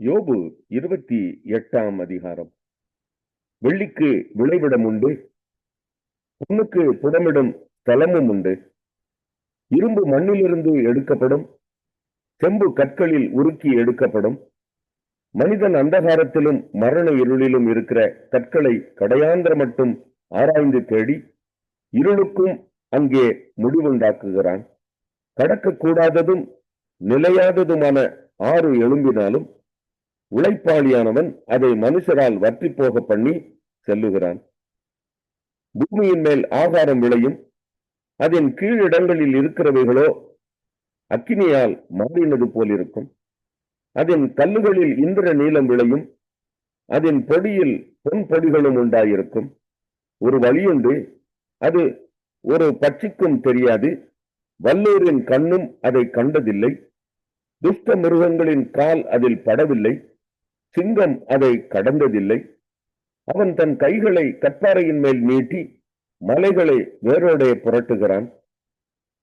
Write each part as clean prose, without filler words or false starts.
யோபு 28ஆம் அதிகாரம். வெள்ளிக்கு விளைவிடம் உண்டு, பொன்னுக்கு புடமிடும் ஸ்தலமும் உண்டு. இரும்பு மண்ணிலிருந்து எடுக்கப்படும், செம்பு கற்களில் உருக்கி எடுக்கப்படும். மனிதன் அந்தகாரத்திலும் மரண இருளிலும் இருக்கிற கற்களை கடையாந்திர மட்டும் ஆராய்ந்து தேடி இருளுக்கும் அங்கே முடிவுண்டாக்குகிறான். கடக்கக்கூடாததும் நிலையாததுமான ஆறு எழும்பினாலும் உழைப்பாளியானவன் அதை மனுஷரால் வற்றி போக பண்ணி செல்லுகிறான். பூமியின் மேல் ஆகாரம் விளையும், அதன் கீழிடங்களில் இருக்கிறவைகளோ அக்கினியால் மாறினது போலிருக்கும். அதன் கல்லுகளில் இந்திர நீலம் விளையும், அதன் பொடியில் பொன் பொடிகளும் உண்டாயிருக்கும். ஒரு வழியுண்டு, அது ஒரு பட்சிக்கும் தெரியாது. வல்லோரின் கண்ணும் அதை கண்டதில்லை. துஷ்ட மிருகங்களின் கால் அதில் படவில்லை. சிங்கம் அதை கடந்ததில்லை. அவன் தன் கைகளை கற்பாறையின் மேல் நீட்டி மலைகளை வேரோடே புரட்டுகிறான்.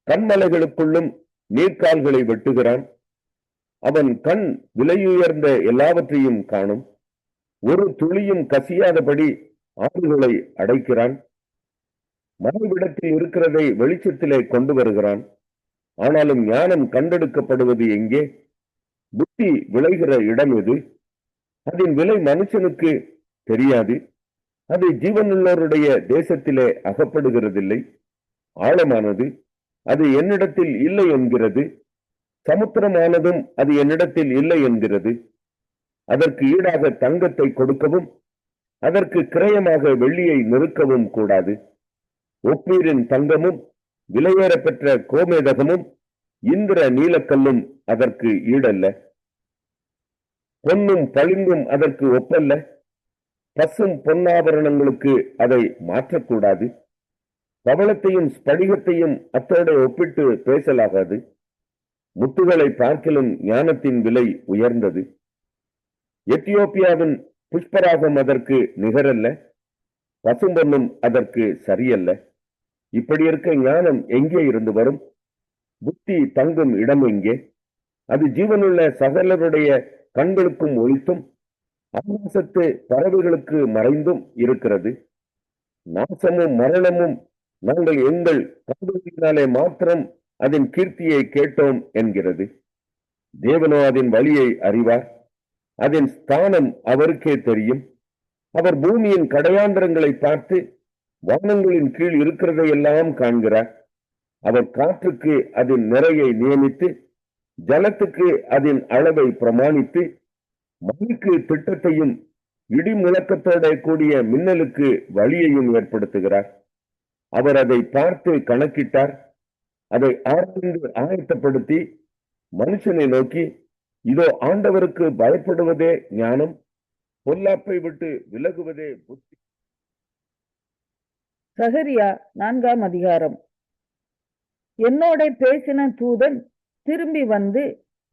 கண்மலைகளுக்குள்ளும் நீர்க்கால்களை வெட்டுகிறான். அவன் கண் விலையுயர்ந்த எல்லாவற்றையும் காணும். ஒரு துளியும் கசியாதபடி ஆறுகளை அடைக்கிறான். மறைவிடத்தில் இருக்கிறதை வெளிச்சத்திலே கொண்டு வருகிறான். ஆனாலும் ஞானம் கண்டெடுக்கப்படுவது எங்கே? புத்தி விளைகிற இடம் எது? அதன் விலை மனுஷனுக்கு தெரியாது. அது ஜீவனுள்ளவருடைய தேசத்திலே அகப்படுகிறதில்லை. ஆழமானது, அது என்னிடத்தில் இல்லை என்கிறது. சமுத்திரமானதும் அது என்னிடத்தில் இல்லை என்கிறது. அதற்கு ஈடாக தங்கத்தை கொடுக்கவும் அதற்கு கிரயமாக வெள்ளியை நெருக்கவும் கூடாது. ஒப்பீரின் தங்கமும் விலையேற பெற்ற கோமேதகமும் இந்திர நீலக்கல்லும் அதற்கு ஈடல்ல. பொன்னும் பளிங்கும் அதற்கு ஒப்பல்ல. பசும் பொன்னாபரணங்களுக்கு அதை மாற்றக்கூடாது. பவளத்தையும் ஸ்படிகத்தையும் அத்தோடு ஒப்பிட்டு பேசலாகாது. முத்துகளை பார்க்கிலும் ஞானத்தின் விலை உயர்ந்தது. எத்தியோப்பியாவின் புஷ்பராகம் அதற்கு நிகரல்ல. பசும்பொன்னும் அதற்கு சரியல்ல. இப்படி இருக்க ஞானம் எங்கே இருந்து வரும்? புத்தி தங்கும் இடம் எங்கே? அது ஜீவனுள்ள சகலருடைய கண்களுக்கும் ஒளித்தும் ஆகாசத்து பறவைகளுக்கு மறைந்தும் இருக்கிறது. நாசமும் மரணமும் நாங்கள் எங்கள் காதுகளினாலே மாத்திரம் அதன் கீர்த்தியை கேட்டோம் என்கிறது. தேவனோ அதன் வழியை அறிவார். அதன் ஸ்தானம் அவருக்கே தெரியும். அவர் பூமியின் கடையாந்திரங்களை பார்த்து வானங்களின் கீழ் இருக்கிறதை எல்லாம் காண்கிறார். அவர் காற்றுக்கு அதன் நிறையை நியமித்து ஜலத்துக்கு அதன் அளவை பிரமாணித்து மழைக்கு திட்டத்தையும் இடி முழக்கத்தோட கூடிய மின்னலுக்கு வழியையும் ஏற்படுத்துகிறார். அவர் அதை பார்த்து கணக்கிட்டார். அதை ஆராய்ந்து ஆயத்தப்படுத்தி மனுஷனை நோக்கி, இதோ ஆண்டவருக்கு பயப்படுவதே ஞானம், பொல்லாப்பை விட்டு விலகுவதே புத்தி. சகரியா 4ஆம் அதிகாரம். என்னோட பேசின தூதன் திரும்பி வந்து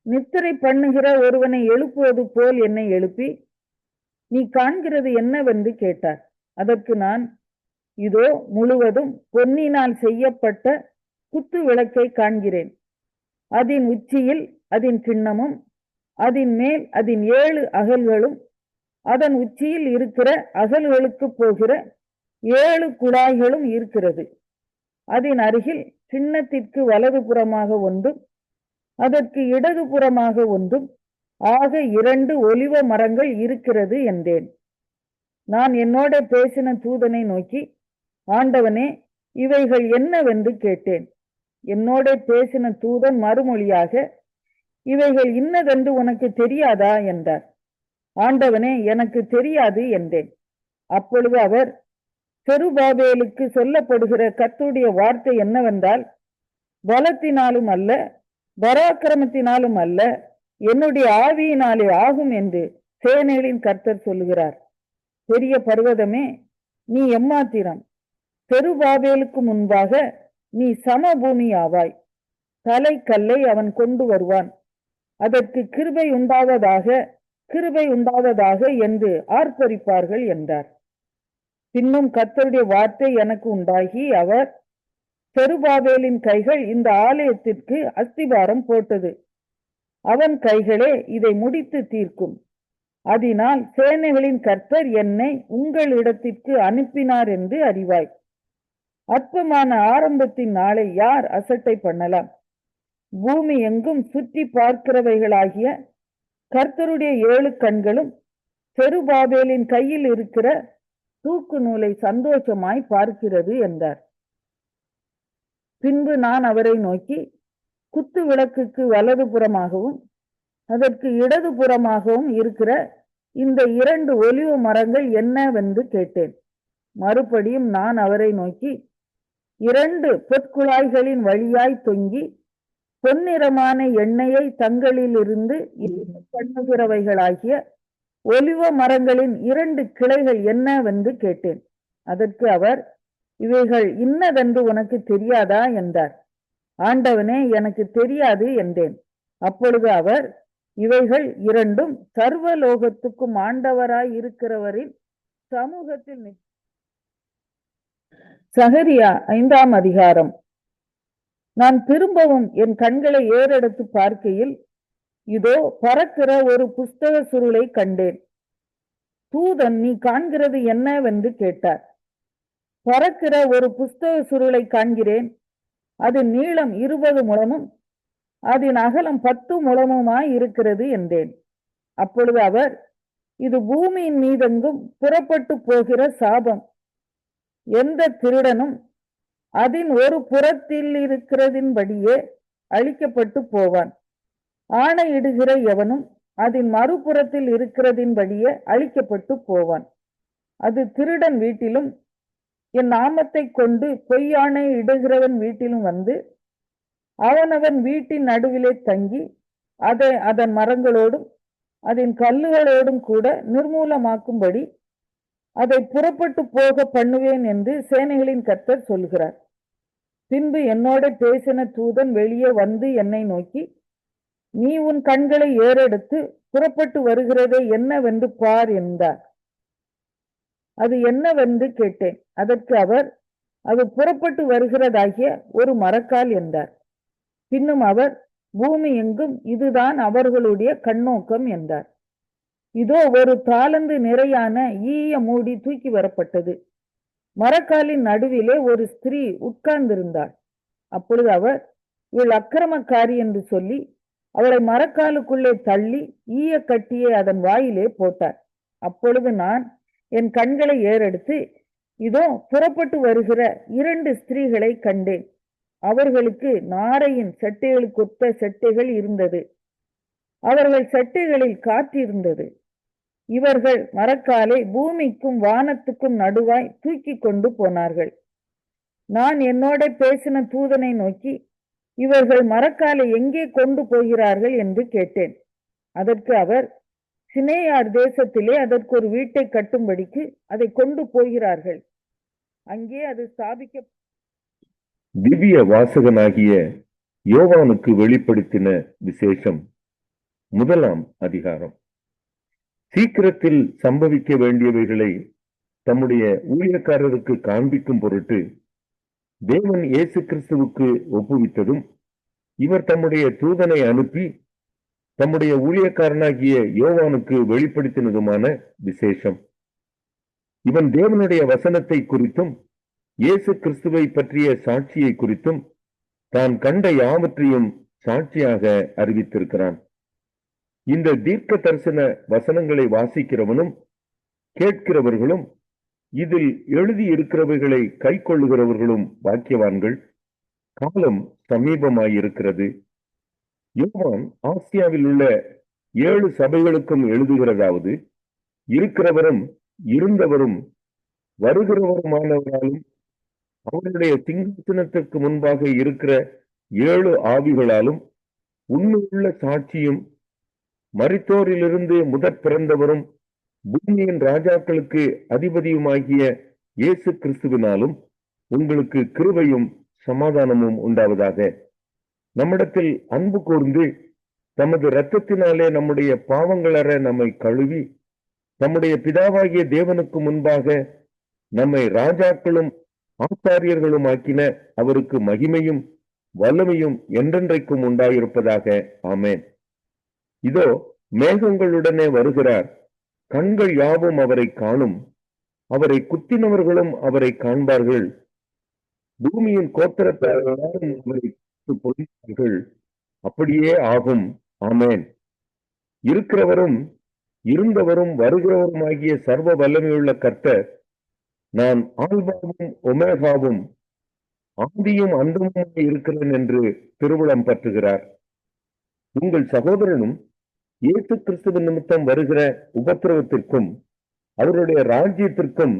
நித்திரை பண்ணுகிற ஒருவனை எழுப்புவது போல் என்னை எழுப்பி, நீ காண்கிறது என்னவென்று கேட்டார். அதற்கு நான், இதோ முழுவதும் பொன்னினால் செய்யப்பட்ட குத்து விளக்கை காண்கிறேன். அதன் உச்சியில் அதன் கிண்ணமும், அதன் மேல் அதன் 7 அகல்களும், அதன் உச்சியில் இருக்கிற அகல்களுக்கு போகிற 7 குழாய்களும் இருக்கிறது. அதன் அருகில் கிண்ணத்திற்கு வலது புறமாக ஒன்றும் அதற்கு இடது புறமாக ஒன்றும் ஆக 2 ஒலிவ மரங்கள் இருக்கிறது என்றேன். நான் என்னோட பேசின தூதனை நோக்கி, ஆண்டவனே, இவைகள் என்னவென்று கேட்டேன். என்னோட பேசின தூதன் மறுமொழியாக, இவைகள் இன்னதென்று உனக்கு தெரியாதா என்றார். ஆண்டவனே, எனக்கு தெரியாது என்றேன். அப்பொழுது அவர், செருபாபேலுக்கு சொல்லப்படுகிற கர்த்தருடைய வார்த்தை என்னவென்றால், பலத்தினாலும் அல்ல பராக்கிரமத்தினாலும் அல்ல, என்னுடைய ஆவியினாலே ஆகும் என்று சேனைகளின் கர்த்தர் சொல்லுகிறார். பெரிய பர்வதமே, நீ எம்மாத்திரம்! செருபாபேலுக்கு முன்பாக நீ சமபூமி ஆவாய். தலைக்கல்லை அவன் கொண்டு வருவான். அதற்கு கிருபை உண்டாவதாக, கிருபை உண்டாவதாக என்று ஆர்ப்பரிப்பார்கள் என்றார். பின்னும் கர்த்தருடைய வார்த்தை எனக்கு உண்டாகி, அவர், செருபாபேலின் கைகள் இந்த ஆலயத்திற்கு அஸ்திபாரம் போட்டது. அவன் கைகளே இதை முடித்து தீர்க்கும். அதனால் சேனைகளின் கர்த்தர் என்னை உங்களிடத்திற்கு அனுப்பினார் என்று அறிவாய். அற்பமான ஆரம்பத்தின் நாளை யார் அசட்டை பண்ணலாம்? பூமி எங்கும் சுற்றி பார்க்கிறவைகளாகிய கர்த்தருடைய 7 கண்களும் செருபாபேலின் கையில் இருக்கிற தூக்கு நூலை சந்தோஷமாய் பார்க்கிறது என்றார். பின்பு நான் அவரை நோக்கி, குத்து விளக்குக்கு வலதுபுறமாகவும் அதற்கு இடதுபுறமாகவும் இருக்கிற இந்த 2 ஒலிவ மரங்கள் என்னவென்று கேட்டேன். மறுபடியும் நான் அவரை நோக்கி, 2 பொற்குழாய்களின் வழியாய் தொங்கி பொன்னிறமான எண்ணெயை தங்களிலிருந்து பண்ணுகிறவைகளாகிய ஒலிவ மரங்களின் 2 கிளைகள் என்னவென்று கேட்டேன். அதற்கு அவர், இவைகள் இன்னதென்று உனக்கு தெரியாதா என்றார். ஆண்டவனே, எனக்கு தெரியாது என்றேன். அப்பொழுது அவர், இவைகள் 2ம் சர்வலோகத்துக்கும் ஆண்டவராய் இருக்கிறவரின் சமூகத்தில் சகரியா 5ஆம் அதிகாரம். நான் திரும்பவும் என் கண்களை ஏறெடுத்து பார்க்கையில், இதோ பறக்கிற ஒரு புஸ்தக சுருளை கண்டேன். தூதன், நீ காண்கிறது என்னவென்று கேட்டார். பறக்கிற ஒரு புஸ்தக சுருளை காண்கிறேன். அது நீளம் 20 முழமும் அதன் அகலம் 10 முழமுமாய் இருக்கிறது என்றேன். அப்பொழுது அவர், இது பூமியின் மீதெங்கும் புறப்பட்டு போகிற சாபம். எந்த திருடனும் அதன் ஒரு புறத்தில் இருக்கிறதின்படியே அழிக்கப்பட்டு போவான். ஆணையிடுகிற எவனும் அதன் மறுபுறத்தில் இருக்கிறதின்படியே அழிக்கப்பட்டு போவான். அது திருடன் வீட்டிலும் என் நாமத்தை கொண்டு பொய்யானை இடுகிறவன் வீட்டிலும் வந்து அவனவன் வீட்டின் நடுவிலே தங்கி அதை அதன் மரங்களோடும் அதன் கல்லுகளோடும் கூட நிர்மூலமாக்கும்படி அதை புறப்பட்டு போக பண்ணுவேன் என்று சேனைகளின் கர்த்தர் சொல்கிறார். பின்பு என்னோட பேசின தூதன் வெளியே வந்து என்னை நோக்கி, நீ உன் கண்களை ஏறெடுத்து புறப்பட்டு வருகிறதை என்னவென்று பார் என்றார். அது என்னவென்று கேட்டேன். அதற்கு அவர், அது புறப்பட்டு வருகிறதாகிய ஒரு மரக்கால் என்றார். பின்னும் அவர், பூமி எங்கும் இதுதான் அவர்களுடைய கண்ணோக்கம் என்றார். இதோ ஒரு தாலந்து நிறையான ஈய மூடி தூக்கி வரப்பட்டது. மரக்காலின் நடுவிலே ஒரு ஸ்திரீ உட்கார்ந்திருந்தாள். அப்பொழுது அவர், இவள் அக்கிரமக்காரி என்று சொல்லி அவளை மரக்காலுக்குள்ளே தள்ளி ஈய கட்டியை அதன் வாயிலே போட்டார். அப்பொழுது நான் என் கண்களை ஏறெடுத்து, இதோ புறப்பட்டு வருகிற 2 ஸ்திரீகளை கண்டேன். அவர்களுக்கு நாரையின் சட்டைகளுக்கொத்த சட்டைகள் இருந்தது. அவர்கள் சட்டைகளில் காற்றிருந்தது. இவர்கள் மரக்காலை பூமிக்கும் வானத்துக்கும் நடுவாய் தூக்கி கொண்டு போனார்கள். நான் என்னோட பேசின தூதனை நோக்கி, இவர்கள் மரக்காலை எங்கே கொண்டு போகிறார்கள் என்று கேட்டேன். அதற்கு அவர், சினேயார் தேசத்திலே அதற்கு ஒரு வீட்டை கட்டும்படிக்கு அதை கொண்டு போகிறார்கள். அங்கே அது ஸ்தாபிக்க. திவ்ய வாசகனாகிய யோவானுக்கு வெளிப்படுத்தின விசேஷம். 1ஆம் அதிகாரம். சீக்கிரத்தில் சம்பவிக்க வேண்டியவைகளை தம்முடைய ஊழியக்காரருக்கு காண்பிக்கும் பொருட்டு தேவன் இயேசு கிறிஸ்துவுக்கு ஒப்புவித்ததும், இவர் தம்முடைய தூதனை அனுப்பி தம்முடைய ஊழியக்காரனாகிய யோவானுக்கு வெளிப்படுத்தினதுமான விசேஷம். இவன் தேவனுடைய வசனத்தை குறித்தும் இயேசு கிறிஸ்துவை பற்றிய சாட்சியை குறித்தும் தான் கண்ட யாவற்றையும் சாட்சியாக அறிவித்திருக்கிறான். இந்த தீர்க்க தரிசன வசனங்களை வாசிக்கிறவனும் கேட்கிறவர்களும் இதில் எழுதியிருக்கிறவைகளை கை கொள்ளுகிறவர்களும் பாக்கியவான்கள். காலம் சமீபமாயிருக்கிறது. யோவான் ஆசியாவில் உள்ள 7 சபைகளுக்கும் எழுதுகிறதாவது, இருக்கிறவரும் இருந்தவரும் வருகிறவருமானவராலும் அவருடைய சிங்காசனத்திற்கு முன்பாக இருக்கிற 7 ஆவிகளாலும் உண்மையுள்ள சாட்சியும் மரித்தோரிலிருந்து முதற் பிறந்தவரும் பூமியின் ராஜாக்களுக்கு அதிபதியுமாகிய இயேசு கிறிஸ்துவினாலும் உங்களுக்கு கிருபையும் சமாதானமும் உண்டாவதாக. நம்மிடத்தில் அன்பு கூர்ந்து தமது இரத்தத்தினாலே நம்முடைய பாவங்களற நம்மை கழுவி நம்முடைய பிதாவாகிய தேவனுக்கு முன்பாக நம்மை ராஜாக்களும் ஆசாரியர்களும் ஆக்கின அவருக்கு மகிமையும் வல்லமையும் என்றென்றைக்கும் உண்டாயிருப்பதாக. ஆமென். இதோ மேகங்களுடனே வருகிறார். கண்கள் யாவும் அவரை காணும், அவரை குத்தினவர்களும் அவரை காண்பார்கள், பூமியின் கோத்திரத்தார் எல்லாரும் அவரை பொழிப்பார்கள். அப்படியே ஆகும். ஆமென். இருக்கிறவரும் இருந்தவரும் வருகிறவருமாகிய சர்வ வல்லமையுள்ள கர்த்தர், நான் ஆல்பாவும் ஒமேகாவும் ஆதியும் அந்தமுமாய் இருக்கிறேன் என்று திருவுளம் பற்றுகிறார். உங்கள் சகோதரனும் இயேசு கிறிஸ்துவின் நிமித்தம் வருகிற உபத்திரவத்திற்கும் அவருடைய ராஜ்யத்திற்கும்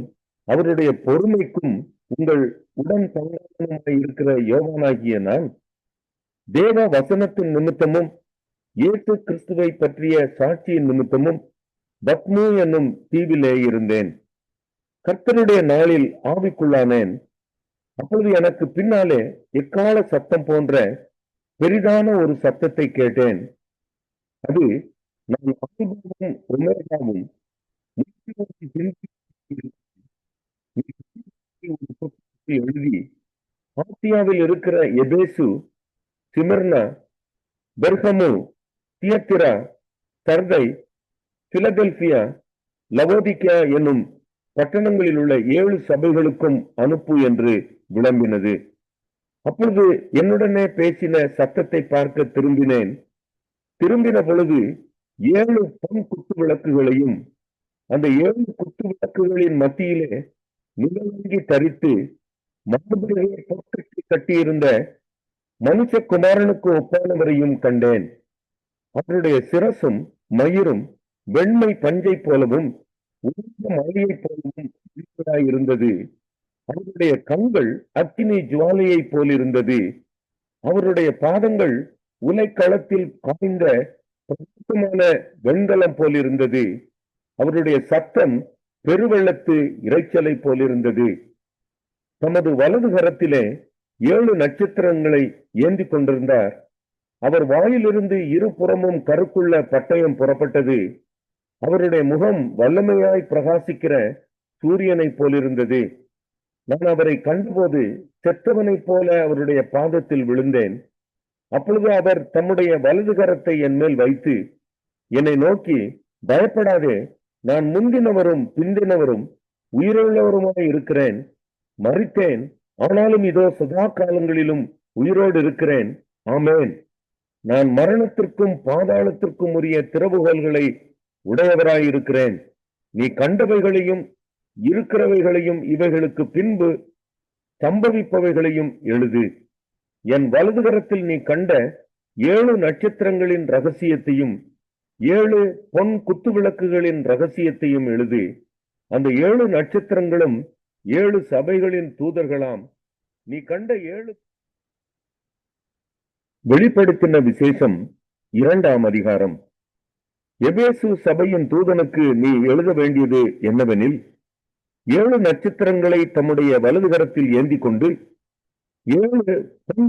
அவருடைய பொறுமைக்கும் உங்கள் உடன் பங்காளனுமாய் இருக்கிற யோவானாகிய நான் தேவ வசனத்தின் நிமித்தமும் இயேசு கிறிஸ்துவை பற்றிய சாட்சியின் நிமித்தமும் பத்மு என்னும் தீவிலே இருந்தேன். கர்த்தருடைய நாளில் ஆவிக்குள்ளானேன். அப்பொழுது எனக்கு பின்னாலே எக்கால சத்தம் போன்ற பெரிதான ஒரு சத்தத்தை கேட்டேன். அது, நான் ஆல்பாவும் ஒமேகாவும் எழுதி ஆசியாவில் இருக்கிற எபேசு, சிமர்னா, பெர்கமு, தியத்திரா, சர்தை, பிலதெல்பியா, லவோதிக்கா என்னும் பட்டணங்களில் உள்ள 7 சபைகளுக்கும் அனுப்பு என்று விளம்பினது. அப்பொழுது என்னுடனே பேசின சத்தத்தை பார்க்க திரும்பினேன். திரும்பின பொழுது 7 பொன் குத்து விளக்குகளையும் அந்த 7 குத்து விளக்குகளின் மத்தியிலே நிலவங்கி தரித்து மார்பிலே பொற்கட்டி கட்டியிருந்த மனுஷகுமாரனுக்கு ஒப்பானவரையும் கண்டேன். அவருடைய சிரசும் மயிரும் வெண்மை பஞ்சை போலவும் மலையை போலவும் இருந்தது. அவருடைய கண்கள் அக்கினி ஜுவாலையை போலிருந்தது. அவருடைய பாதங்கள் உலைக்களத்தில் காய்ந்த பிரகாசமான வெண்கலம் போலிருந்தது. அவருடைய சத்தம் பெருவெள்ளத்து இரைச்சலை போலிருந்தது. தமது வலது கரத்திலே 7 நட்சத்திரங்களை ஏந்தி கொண்டிருந்தார். அவர் வாயிலிருந்து இருபுறமும் கருக்குள்ள பட்டயம் புறப்பட்டது. அவருடைய முகம் வல்லமையாய் பிரகாசிக்கிற சூரியனை போலிருந்தது. நான் அவரை கண்டபோது செத்தவனைப் போல அவருடைய பாதத்தில் விழுந்தேன். அப்பொழுது அவர் தம்முடைய வலது கரத்தை என் மேல் வைத்து என்னை நோக்கி, பயப்படாதே, நான் முந்தினவரும் பிந்தினவரும் உயிருள்ளவருமாய் இருக்கிறேன். மரித்தேன், ஆனாலும் இதோ சதா காலங்களிலும் உயிரோடு இருக்கிறேன். ஆமென். நான் மரணத்திற்கும் பாதாளத்திற்கும் உரிய திறவுகோல்களை உடையவராயிருக்கிறேன். நீ கண்டவைகளையும் இருக்கிறவைகளையும் இவைகளுக்கு பின்பு சம்பவிப்பவைகளையும் எழுது. என் வலது கரத்தில் நீ கண்ட 7 நட்சத்திரங்களின் ரகசியத்தையும் 7 பொன் குத்து விளக்குகளின் ரகசியத்தையும் எழுது. அந்த 7 நட்சத்திரங்களும் 7 சபைகளின் தூதர்களாம். நீ கண்ட 7 வெளிப்படுத்தின விசேஷம் 2ஆம் அதிகாரம். எபேசு சபையின் தூதனுக்கு நீ எழுத வேண்டியது என்னவெனில், 7 நட்சத்திரங்களை தம்முடைய வலது கரத்தில் ஏந்தி கொண்டு 7 பொன்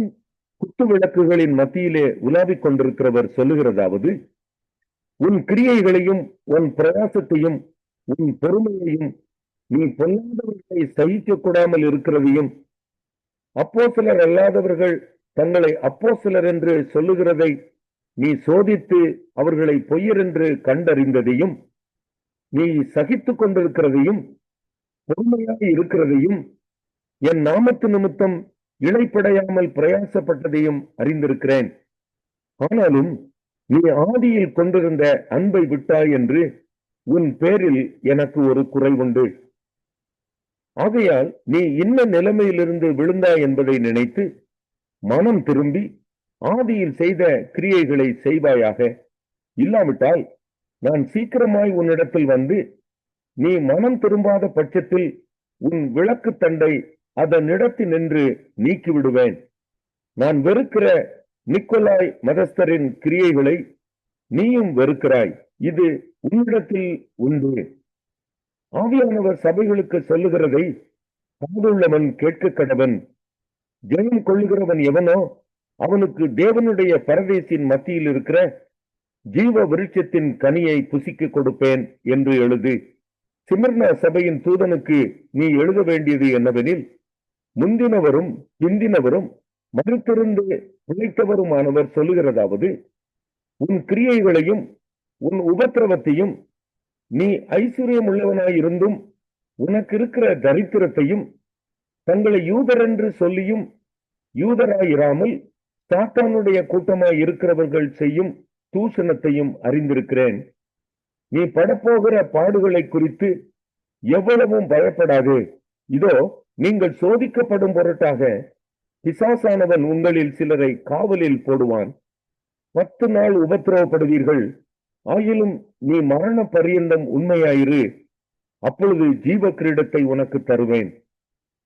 குத்து விளக்குகளின் மத்தியிலே உலாவிக் கொண்டிருக்கிறவர் சொல்லுகிறதாவது, உன் கிரியைகளையும் உன் பிரயாசத்தையும் உன் பொறுமையையும் நீ பொல்லாதவர்களை சகிக்க கூடாமல் இருக்கிறதையும் அப்போஸ்தலர் அல்லாதவர்கள் தங்களை அப்போஸ்தலர் என்று சொல்லுகிறதை நீ சோதித்து அவர்களை பொய்யர் என்று கண்டறிந்ததையும் நீ சகித்துக் கொண்டிருக்கிறதையும் பொறுமையாய் இருக்கிறதையும் என் நாமத்து நிமித்தம் இளைப்படையாமல் பிரயாசப்பட்டதையும் அறிந்திருக்கிறேன். ஆனாலும் நீ ஆதியில் கொண்டிருந்த அன்பை விட்டாய் என்று உன் பேரில் எனக்கு ஒரு குறை உண்டு. ஆகையால் நீ இன்ன நிலைமையிலிருந்து விழுந்தாய் என்பதை நினைத்து மனம் திரும்பி ஆதியில் செய்த கிரியைகளை செய்வாயாக. இல்லாவிட்டால் நான் சீக்கிரமாய் உன்னிடத்தில் வந்து நீ மனம் திரும்பாத பட்சத்தில் உன் விளக்கு தண்டை அதனிடத்து நின்று நீக்கிவிடுவேன். நான் வெறுக்கிற நிக்கோலாய் மதஸ்தரின் கிரியைகளை நீயும் வெறுக்கிறாய். இது உன்னிடத்தில் உண்டு. ஆவியானவர் சபைகளுக்கு சொல்லுகிறதை காதுள்ளவன் கேட்க கடவன். ஜெயம் கொள்ளுகிறவன் எவனோ அவனுக்கு தேவனுடைய பரதேசின் மத்தியில் இருக்கிற ஜீவ விருட்சத்தின் கனியை புசிக்க கொடுப்பேன் என்று எழுது. சிமர்னா சபையின் தூதனுக்கு நீ எழுத வேண்டியது என்னவெனில், முந்தினவரும் பிந்தினவரும் மறுத்திருந்து உழைத்தவருமானவர் சொல்லுகிறதாவது, உன் கிரியைகளையும் உன் உபத்திரவத்தையும் நீ ஐஸ்வர்யம் உள்ளவனாயிருந்தும் உனக்கு இருக்கிற தரித்திரத்தையும் தங்களை யூதர் என்று சொல்லியும் யூதராயிராமல் சாத்தானுடைய கூட்டமாய் இருக்கிறவர்கள் செய்யும் தூஷணத்தையும் அறிந்திருக்கிறேன். நீ படப்போகிற பாடுகளை குறித்து எவ்வளவும் பயப்படாதே. இதோ நீங்கள் சோதிக்கப்படும் பொருட்டாக பிசாசானவன் உங்களில் சிலரை காவலில் போடுவான். 10 நாள் உபத்திரவப்படுவீர்கள். ஆயினும் நீ மரண பரியந்தம் உண்மையாயிரு. அப்பொழுது ஜீவ கிரீடத்தை உனக்கு தருவேன்.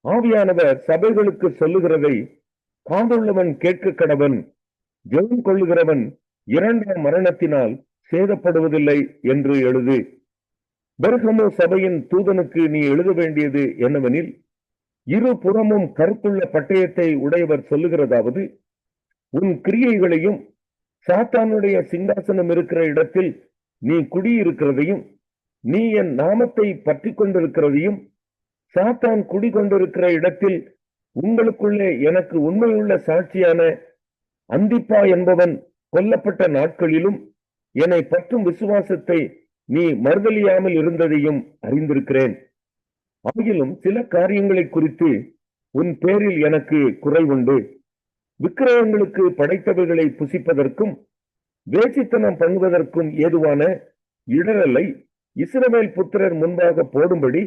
ஆவியானவர் சபைகளுக்கு சொல்லுகிறதை காதுள்ளவன் கேட்க கடவன். ஜெயம் கொள்ளுகிறவன் 2ஆம் மரணத்தினால் சேதப்படுவதில்லை என்று எழுது. பெர்கமு சபையின் தூதனுக்கு நீ எழுத வேண்டியது என்னவெனில், இரு புறமும் கருத்துள்ள பட்டயத்தை உடையவர் சொல்லுகிறதாவது, உன் கிரியைகளையும் சாத்தானுடைய சிங்காசனம் இருக்கிற இடத்தில் நீ குடியிருக்கிறதையும் நீ என் நாமத்தை பற்றி கொண்டிருக்கிறதையும் சாத்தான் குடிகொண்டிருக்கிற இடத்தில் உங்களுக்குள்ளே எனக்கு உண்மையுள்ள சாட்சியான அந்திப்பா என்பவன் கொல்லப்பட்ட நாட்களிலும் என்னை பற்றும் விசுவாசத்தை நீ மறுதலியாமல் இருந்ததையும் அறிந்திருக்கிறேன். ஆகிலும் சில காரியங்களை குறித்து உன் பேரில் எனக்கு குறைவுண்டு. விக்கிரகங்களுக்கு படைத்தவைகளை புசிப்பதற்கும் வேசித்தனம் பண்ணுவதற்கும் ஏதுவான இடரலை இஸ்ரவேல் புத்திரர் முன்பாக போடும்படி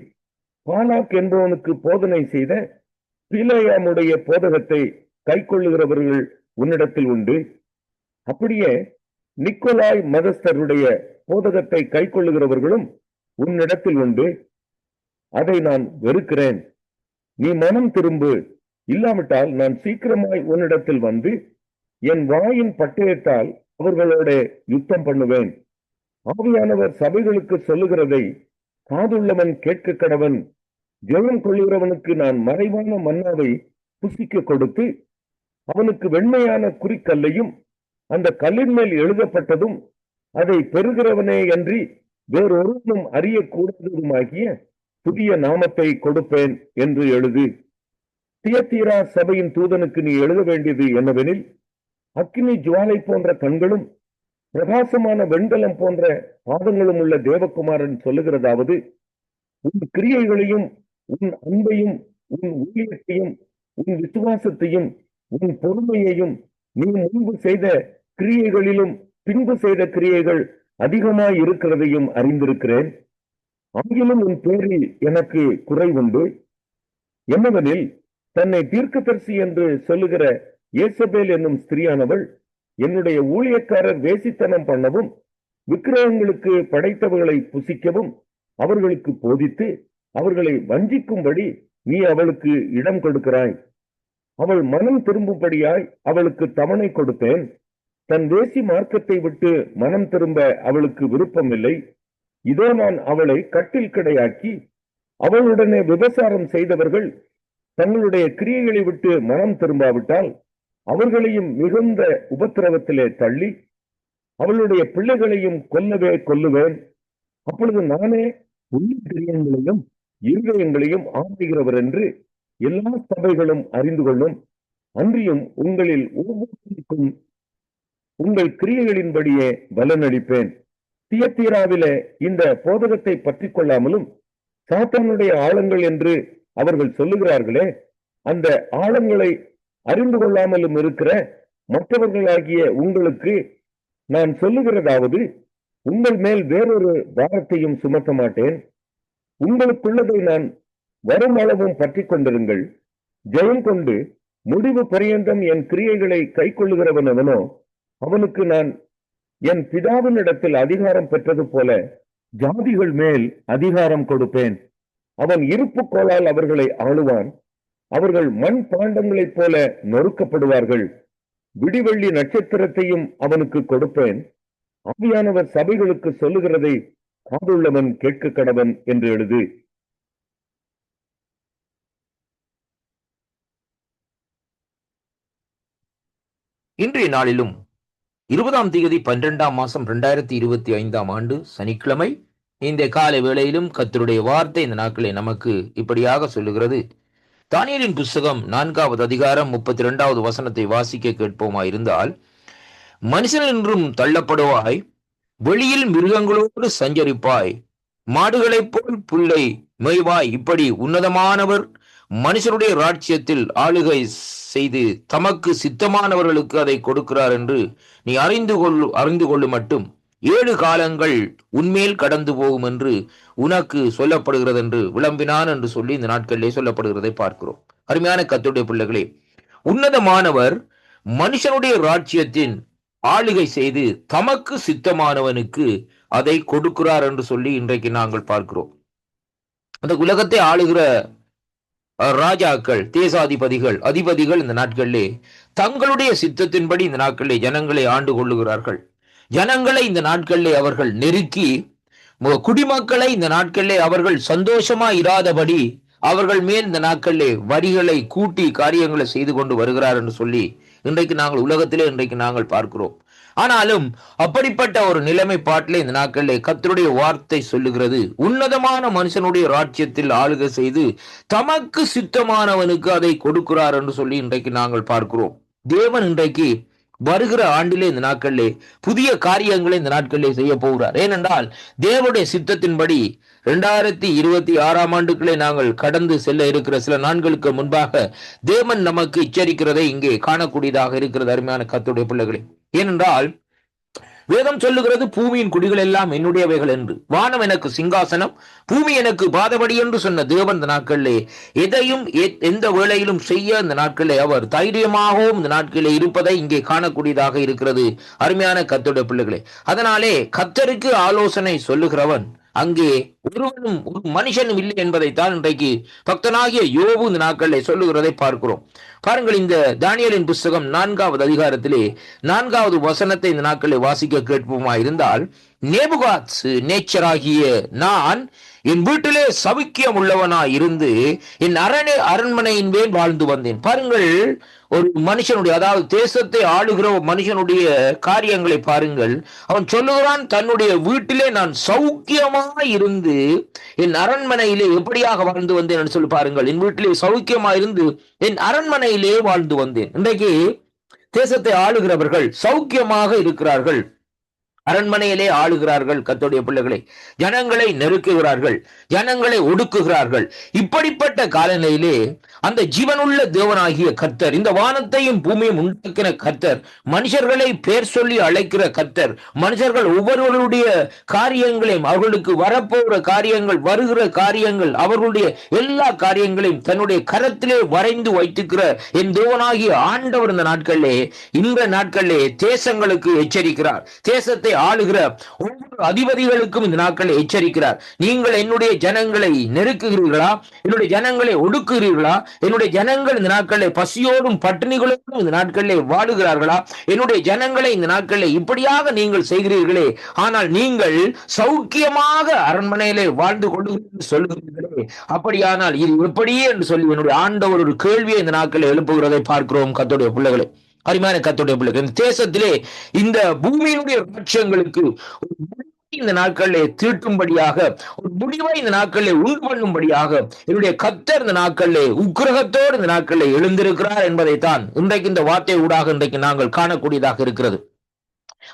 பாலாக் என்பவனுக்கு போதனை செய்த பிலேயாமுடைய போதகத்தை கைக்கொள்ளுகிறவர்கள் உன்னிடத்தில் உண்டு. அப்படியே நிக்கோலாய் மதஸ்தருடைய போதகத்தை கைக்கொள்ளுகிறவர்களும் உன்னிடத்தில் உண்டு. அதை நான் வெறுக்கிறேன். நீ மனம் திரும்பு. இல்லாவிட்டால் நான் சீக்கிரமாய் உன்னிடத்தில் வந்து என் வாயின் பட்டயத்தால் அவர்களோட யுத்தம் பண்ணுவேன். ஆவியானவர் சபைகளுக்கு சொல்லுகிறதை காதுள்ளவன் கேட்க கடவன். ஜெயம் கொள்ளுகிறவனுக்கு நான் மறைவான மன்னாவை புசிக்க கொடுத்து அவனுக்கு வெண்மையான குறிக்கல்லையும் அந்த கல்லின் மேல் எழுதப்பட்டதும் அதை பெறுகிறவனே அன்றி வேறொருவனும் அறியக்கூடாததுமாகிய புதிய நாமத்தை கொடுப்பேன் என்று எழுது. தியத்தீரா சபையின் தூதனுக்கு நீ எழுத வேண்டியது என்னவெனில், அக்கினி ஜுவாலை போன்ற கண்களும் பிரகாசமான வெண்கலம் போன்ற பாதங்களும் உள்ள தேவகுமாரன் சொல்லுகிறதாவது, உன் கிரியைகளையும் உன் அன்பையும் உன் ஊழியத்தையும் உன் விசுவாசத்தையும் உன் பொறுமையையும் நீ முன்பு செய்த கிரியைகளிலும் பின்பு செய்த கிரியைகள் அதிகமாய் இருக்கிறதையும் அறிந்திருக்கிறேன். ஆகிலும் உன் பேரில் எனக்கு குறைவுண்டு. என்னவெனில், தன்னை தீர்க்கதரிசி என்று சொல்லுகிற ஏசபேல் என்னும் ஸ்திரியானவள் என்னுடைய ஊழியக்காரர் வேசித்தனம் பண்ணவும் விக்கிரகங்களுக்கு படைத்தவர்களை புசிக்கவும் அவர்களுக்கு போதித்து அவர்களை வஞ்சிக்கும்படி நீ அவளுக்கு இடம் கொடுக்கிறாய். அவள் மனம் திரும்பும்படியாய் அவளுக்கு தவணை கொடுத்தேன். தன் வேசி மார்க்கத்தை விட்டு மனம் திரும்ப அவளுக்கு விருப்பமில்லை. இதோ நான் அவளை கட்டில் கிடையாக்கி அவளுடனே விபசாரம் செய்தவர்கள் தங்களுடைய கிரியைகளை விட்டு மனம் திரும்பாவிட்டால் அவர்களையும் மிகுந்த உபத்திரவத்திலே தள்ளி அவளுடைய பிள்ளைகளையும் கொல்லுவேன். அப்பொழுது நானே உள்ளிரியங்களையும் இருதயங்களையும் ஆராய்கிறவர் என்று எல்லா சபைகளும் அறிந்து கொள்ளும். அன்றியும் உங்களில் ஒவ்வொருவருக்கும் உங்கள் கிரியைகளின்படியே பலனளிப்பேன். தியத்தீராவிலே இந்த போதகத்தை பற்றி கொள்ளாமலும் சாத்தானுடைய ஆழங்கள் என்று அவர்கள் சொல்லுகிறார்களே, அந்த ஆழங்களை அறிந்து கொள்ளாமலும் இருக்கிற மற்றவர்களாகிய உங்களுக்கு நான் சொல்லுகிறதாவது, உங்கள் மேல் வேறொரு பாரத்தையும் சுமத்த மாட்டேன். உங்களுக்குள்ளதை நான் வரும் அளவும் பற்றி கொண்டிருங்கள். ஜெயம் கொண்டு முடிவு பரியந்தம் என் கிரியைகளை கை கொள்ளுகிறவன் அவனோ அவனுக்கு நான் என் பிதாவின் இடத்தில் அதிகாரம் பெற்றது போல ஜாதிகள் மேல் அதிகாரம் கொடுப்பேன். அவன் இருப்பு கோலால் அவர்களை ஆளுவான். அவர்கள் மண் பாண்டங்களைப் போல நொறுக்கப்படுவார்கள். விடிவெள்ளி நட்சத்திரத்தையும் அவனுக்கு கொடுப்பேன். ஆவியானவர் சபைகளுக்கு சொல்லுகிறதை காதுள்ளவன் கேட்க கடவன் என்று எழுது. இன்றைய நாளிலும் 20ஆம் தேதி 12ஆம் மாசம் 2025ஆம் ஆண்டு சனிக்கிழமை இந்த காலை வேளையிலும் கர்த்தருடைய வார்த்தை இந்த நாட்களை நமக்கு இப்படியாக சொல்லுகிறது. தானியேலின் புஸ்தகம் 4வது அதிகாரம் 32வது வசனத்தை வாசிக்க கேட்போமாயிருந்தால், மனுஷன் என்றும் தள்ளப்படுவாய், வெளியில் மிருகங்களோடு சஞ்சரிப்பாய், மாடுகளைப் போல் புல்லை மேய்வாய். இப்படி உன்னதமானவர் மனுஷனுடைய ராஜ்யத்தில் ஆளுகை செய்து தமக்கு சித்தமானவர்களுக்கு அதை கொடுக்கிறார் என்று நீ அறிந்து கொள்ளு மட்டும் 7 காலங்கள் உன்மேல் கடந்து போகும் என்று உனக்கு சொல்லப்படுகிறது என்று விளம்பினான் என்று சொல்லி இந்த நாட்களிலே சொல்லப்படுகிறதை பார்க்கிறோம். அருமையான கர்த்தருடைய பிள்ளைகளே, உன்னதமானவர் மனுஷனுடைய ராஜ்யத்தின் ஆளுகை செய்து தமக்கு சித்தமானவனுக்கு அதை கொடுக்கிறார் என்று சொல்லி இன்றைக்கு நாங்கள் பார்க்கிறோம். அந்த உலகத்தை ஆளுகிற ராஜாக்கள், தேசாதிபதிகள், அதிபதிகள் இந்த நாட்களிலே தங்களுடைய சித்தத்தின்படி இந்த நாட்களிலே ஜனங்களை ஆண்டு கொள்ளுகிறார்கள். ஜனங்களை இந்த நாட்களிலே அவர்கள் நெருக்கி, குடிமக்களை இந்த நாட்களிலே அவர்கள் சந்தோஷமா இராதபடி அவர்கள் மேல் இந்த நாட்களிலே வரிகளை கூட்டி காரியங்களை செய்து கொண்டு வருகிறார் என்று சொல்லி இன்றைக்கு நாங்கள் உலகத்திலே இன்றைக்கு நாங்கள் பார்க்கிறோம். ஆனாலும் அப்படிப்பட்ட ஒரு நிலைமைப்பாட்டிலே இந்த நாட்களிலே கர்த்தருடைய வார்த்தை சொல்லுகிறது, உன்னதமான மனுஷனுடைய ராஜ்யத்தில் ஆளுகை செய்து தமக்கு சித்தமானவனுக்கு அதை கொடுக்கிறார் என்று சொல்லி இன்றைக்கு நாங்கள் பார்க்கிறோம். தேவன் இன்றைக்கு வருகிற ஆண்டிலே இந்த நாட்களிலே புதிய காரியங்களை இந்த நாட்களிலே செய்ய போகிறார். ஏனென்றால் தேவனுடைய சித்தத்தின்படி 2026 ஆண்டுகளை நாங்கள் கடந்து செல்ல இருக்கிற சில நாட்களுக்கு முன்பாக தேவன் நமக்கு எச்சரிக்கிறதை இங்கே காணக்கூடியதாக இருக்கிறது. அருமையான கர்த்தருடைய பிள்ளைகளே, ஏனென்றால் வேதம் சொல்லுகிறது, பூமியின் குடிகள் எல்லாம் என்னுடையவைகள் என்று. வானம் எனக்கு சிங்காசனம், பூமி எனக்கு பாதபடி என்று சொன்ன தேவன் இந்த நாட்களிலே எதையும் எந்த வேளையிலும் செய்ய இந்த நாட்களிலே அவர் தைரியமாகவும் இந்த நாட்களிலே இருப்பதை இங்கே காணக்கூடியதாக இருக்கிறது. அருமையான கர்த்தருடைய பிள்ளைகளே, அதனாலே கர்த்தருக்கு ஆலோசனை சொல்லுகிறவன் அங்கே ஒரு மனுஷனும் இல்லை என்பதைத்தான் இன்றைக்கு பக்தனாகிய யோபு இந்த நாட்களிலே சொல்லுகிறதை பார்க்கிறோம். பாருங்கள், இந்த தானியேலின் புஸ்தகம் 4வது அதிகாரத்திலே 4வது வசனத்தை இந்த நாட்களை வாசிக்க கேட்போமா இருந்தால், நேபுகாத்நேச்சராகிய நான் என் வீட்டிலே சவுக்கியம் உள்ளவனாய் இருந்து என் அரண்மனையின் மேல் வாழ்ந்து வந்தேன். பாருங்கள், ஒரு மனுஷனுடைய, அதாவது தேசத்தை ஆளுகிற மனுஷனுடைய காரியங்களை பாருங்கள். அவன் சொல்லுகிறான், தன்னுடைய வீட்டிலே நான் சௌக்கியமாய் இருந்து என் அரண்மனையிலே எப்படியாக வாழ்ந்து வந்தேன் என்று சொல்லி பாருங்கள். என் வீட்டிலே சௌக்கியமாய் இருந்து என் அரண்மனையிலே வாழ்ந்து வந்தேன். இன்றைக்கு தேசத்தை ஆளுகிறவர்கள் சௌக்கியமாக இருக்கிறார்கள், அரண்மனையிலே ஆளுகிறார்கள். கர்த்தருடைய பிள்ளைகளை ஜனங்களை நெருக்குகிறார்கள், ஜனங்களை ஒடுக்குகிறார்கள். இப்படிப்பட்ட காலநிலையிலே அந்த ஜீவனுள்ள தேவனாகிய கர்த்தர், இந்த வானத்தையும் பூமியையும் உண்டாக்கின கர்த்தர், மனுஷர்களை பேர் சொல்லி அழைக்கிற கர்த்தர், மனுஷர்கள் ஒவ்வொருவருடைய காரியங்களையும், அவர்களுக்கு வரப்போகிற காரியங்கள், வருகிற காரியங்கள், அவர்களுடைய எல்லா காரியங்களையும் தன்னுடைய கரத்திலே வரைந்து வைத்துக்கிற என் தேவனாகிய ஆண்டவர் இந்த நாட்களிலே தேசங்களுக்கு எச்சரிக்கிறார். தேசத்தை ஆளுகிற ஒவ்வொரு அதிபதிகளுக்கும் இந்த நாட்களை எச்சரிக்கிறார். நீங்கள் என்னுடைய ஜனங்களை நெருக்குகிறீர்களா? என்னுடைய ஜனங்களை ஒடுக்குகிறீர்களா? என்னுடைய ஜனங்கள் இந்த நாட்களிலே பசியோடும் பட்டினிகளோடும் இந்த நாட்களிலே வாழுகிறார்களா? என்னுடைய ஜனங்களை இந்த நாட்களிலே இப்படியாக நீங்கள் செய்கிறீர்களே, ஆனால் நீங்கள் சௌக்கியமாக அரண்மனையிலே வாழ்ந்து கொள்ளுகிறீர்கள் சொல்லுகிறீர்களே, அப்படியானால் இது எப்படியே என்று சொல்லி என்னுடைய ஆண்டவர் ஒரு கேள்வியை இந்த நாட்களில் எழுப்புகிறதை பார்க்கிறோம். கர்த்தருடைய பிள்ளைகளை, அருமையான கர்த்தருடைய பிள்ளைகள், இந்த தேசத்திலே இந்த பூமியினுடைய ராஜ்யங்களுக்கு இந்த நாட்களிலே தீட்டும்படியாக, ஒரு முடிவை இந்த நாட்களிலே உண்டு பண்ணும்படியாக என்னுடைய கர்த்தர் இந்த நாட்களிலே உக்கிரகத்தோடு இந்த நாட்களிலே எழுந்திருக்கிறார் என்பதைத்தான் இன்றைக்கு இந்த வார்த்தை ஊடாக இன்றைக்கு நாங்கள் காணக்கூடியதாக இருக்கிறது.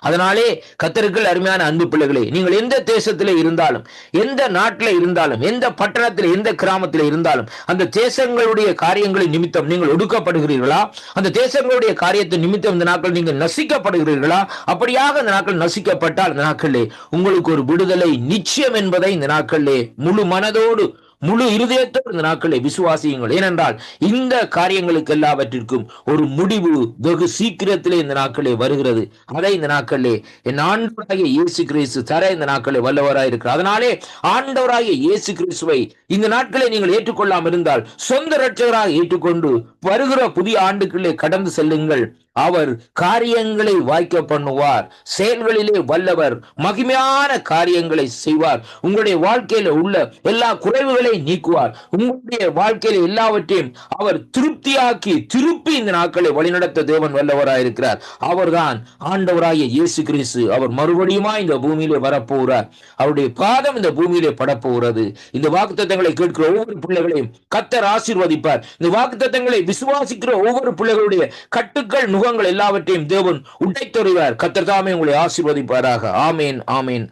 அதனாலே கர்த்தருக்குள் அருமையான அன்பு பிள்ளைகளே, நீங்கள் எந்த தேசத்திலே இருந்தாலும், எந்த நாட்டிலே இருந்தாலும், எந்த பட்டணத்திலே, எந்த கிராமத்திலே இருந்தாலும், அந்த தேசங்களுடைய காரியங்களின் நிமித்தம் நீங்கள் ஒடுக்கப்படுகிறீர்களா? அந்த தேசங்களுடைய காரியத்தின் நிமித்தம் இந்த நாட்கள் நீங்கள் நசிக்கப்படுகிறீர்களா? அப்படியாக இந்த நாட்கள் நசிக்கப்பட்டால் இந்த நாட்களிலே உங்களுக்கு ஒரு விடுதலை நிச்சயம் என்பதை இந்த நாட்களிலே முழு மனதோடு முழு இருதயத்தோடு இந்த நாட்களை விசுவாசியுங்கள். ஏனென்றால் இந்த காரியங்களுக்கு எல்லாவற்றிற்கும் ஒரு முடிவு வெகு சீக்கிரத்திலே இந்த நாட்களே வருகிறது. அதை இந்த நாட்களிலே என் ஆண்டவராகிய இயேசு கிறிஸ்து தர இந்த நாட்களே வல்லவராய் இருக்கிறார். அதனாலே ஆண்டவராகிய இயேசு கிறிஸ்துவை இந்த நாட்களை நீங்கள் ஏற்றுக்கொள்ளாமல் இருந்தால் சொந்த இரட்சகராக ஏற்றுக்கொண்டு வருகிற புதிய ஆண்டுகளிலே கடந்து செல்லுங்கள். அவர் காரியங்களை வாய்க்க பண்ணுவார், செயல்களிலே வல்லவர், மகிமையான காரியங்களை செய்வார். உங்களுடைய வாழ்க்கையில உள்ள எல்லா குறைவுகளை நீக்குவார். உங்களுடைய வாழ்க்கையில எல்லாவற்றையும் அவர் திருப்தியாக்கி திருப்பி இந்த நாட்களை வழிநடத்த தேவன் வல்லவராயிருக்கிறார். அவர்தான் ஆண்டவராகிய இயேசு கிறிஸ்து. அவர் மறுபடியுமா இந்த பூமியிலே வரப்போகிறார். அவருடைய பாதம் இந்த பூமியிலே படப்போகிறது. இந்த வாக்குத்தத்தங்களை கேட்கிற ஒவ்வொரு பிள்ளைகளையும் கர்த்தர் ஆசீர்வதிப்பார். இந்த வாக்குத்தத்தங்களை விசுவாசிக்கிற ஒவ்வொரு பிள்ளைகளுடைய கட்டுக்கள் நுகங்கள் எல்லாவற்றையும் தேவன் உடைத்தொறிவார். கர்த்தர் தாமே உங்களை ஆசீர்வதிப்பாராக. ஆமேன், ஆமேன்.